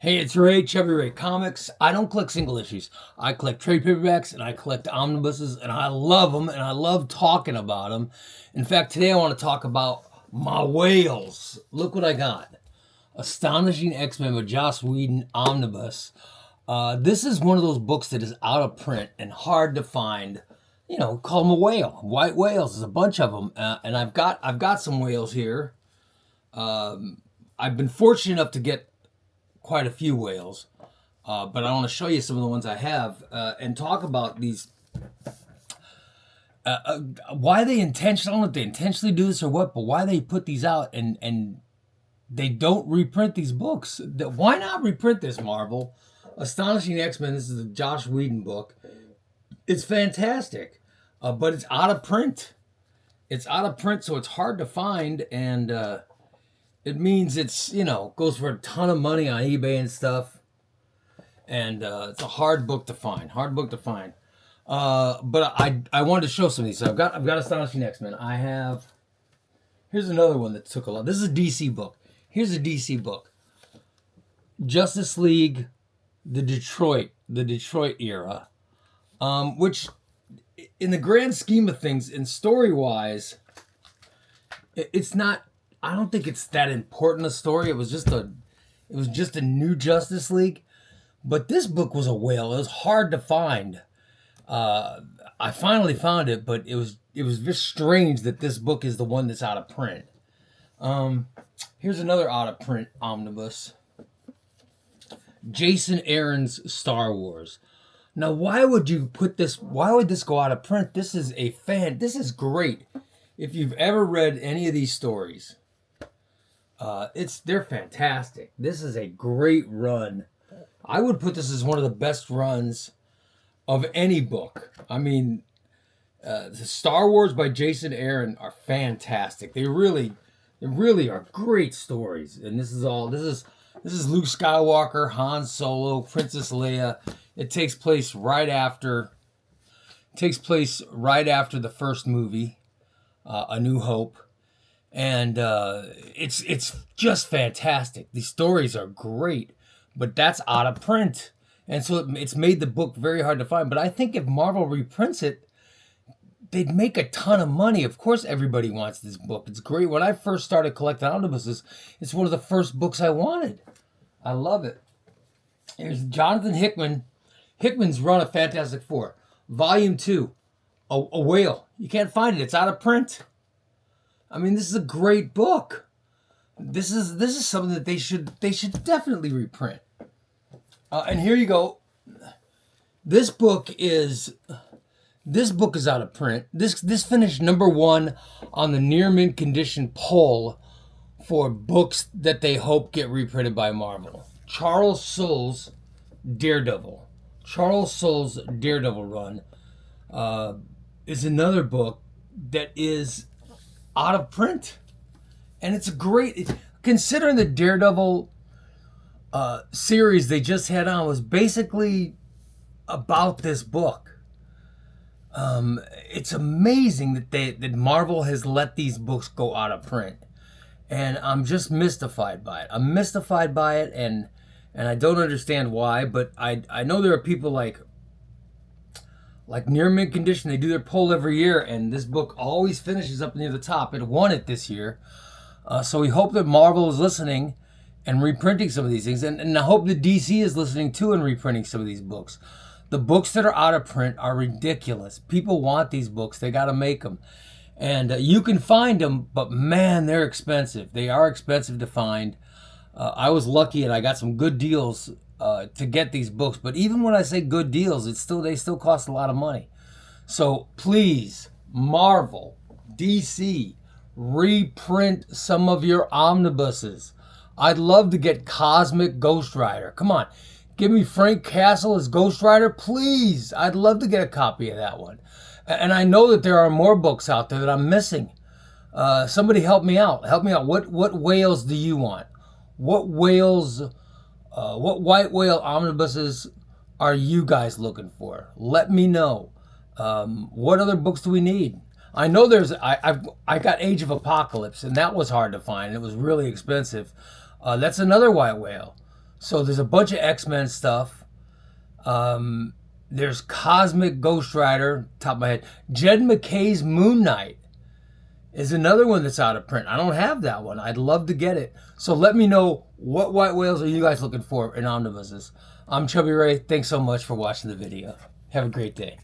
Hey, it's Ray, Chubby Ray Comics. I don't collect single issues. I collect trade paperbacks and I collect omnibuses, and I love them and I love talking about them. In fact, today I want to talk about my whales. Look what I got. Astonishing X-Men by Joss Whedon Omnibus. This is one of those books that is out of print and hard to find. You know, call them a whale. White whales. There's a bunch of them, and I've got some whales here. I've been fortunate enough to get quite a few whales, but I want to show you some of the ones I have and talk about these. Why they intentionally, I don't know if they intentionally do this or what, but why they put these out and they don't reprint these books. Why not reprint this, Marvel? Astonishing X-Men, this is a Joss Whedon book. It's fantastic, but it's out of print. It's out of print, so it's hard to find, and it means it's, goes for a ton of money on eBay and stuff. And it's a hard book to find. But I wanted to show some of these. So I've got Astonishing X-Men. Here's another one that took a lot. This is a DC book. Here's a DC book. Justice League, the Detroit era. Which, in the grand scheme of things, in story-wise, it's not, I don't think it's that important a story. It was just a new Justice League. But this book was a whale. It was hard to find. I finally found it, but it was just strange that this book is the one that's out of print. Here's another out of print omnibus. Jason Aaron's Star Wars. Now, why would you put this? Why would this go out of print? This is great. If you've ever read any of these stories, they're fantastic. This is a great run. I would put this as one of the best runs of any book. I mean, the Star Wars by Jason Aaron are fantastic. They really are great stories. And this is Luke Skywalker, Han Solo, Princess Leia. It takes place right after the first movie, A New Hope. And it's just fantastic. These stories are great, but that's out of print. And so it's made the book very hard to find. But I think if Marvel reprints it, they'd make a ton of money. Of course, everybody wants this book. It's great. When I first started collecting omnibuses, it's one of the first books I wanted. I love it. Here's Jonathan Hickman. Hickman's run of Fantastic Four. Volume 2. A whale. You can't find it. It's out of print. I mean, this is a great book. This is something that they should definitely reprint. And here you go. This book is out of print. This finished number 1 on the near mint condition poll for books that they hope get reprinted by Marvel. Charles Soule's Daredevil. Charles Soule's Daredevil run is another book that is out of print, and it's considering the Daredevil series they just had on was basically about this book. It's amazing that Marvel has let these books go out of print, and I'm just mystified by it. I'm mystified by it, and I don't understand why. But I know there are people like near mint condition. They do their poll every year, and this book always finishes up near the top. It won it this year. So we hope that Marvel is listening and reprinting some of these things. And I hope that DC is listening too and reprinting some of these books. The books that are out of print are ridiculous. People want these books. They got to make them. And you can find them, but man, they're expensive. They are expensive to find. I was lucky and I got some good deals to get these books. But even when I say good deals, they still cost a lot of money. So please, Marvel, DC, reprint some of your omnibuses. I'd love to get Cosmic Ghost Rider. Come on, give me Frank Castle as Ghost Rider, please. I'd love to get a copy of that one. And I know that there are more books out there that I'm missing. Somebody help me out. What whales do you want? What white whale omnibuses are you guys looking for? Let me know. What other books do we need? I know I got Age of Apocalypse, and that was hard to find. It was really expensive. That's another white whale. So there's a bunch of X-Men stuff. There's Cosmic Ghost Rider, top of my head. Jed MacKay's Moon Knight is another one that's out of print. I don't have that one. I'd love to get it. So let me know, what white whales are you guys looking for in omnibuses? I'm Chubby Ray. Thanks so much for watching the video. Have a great day.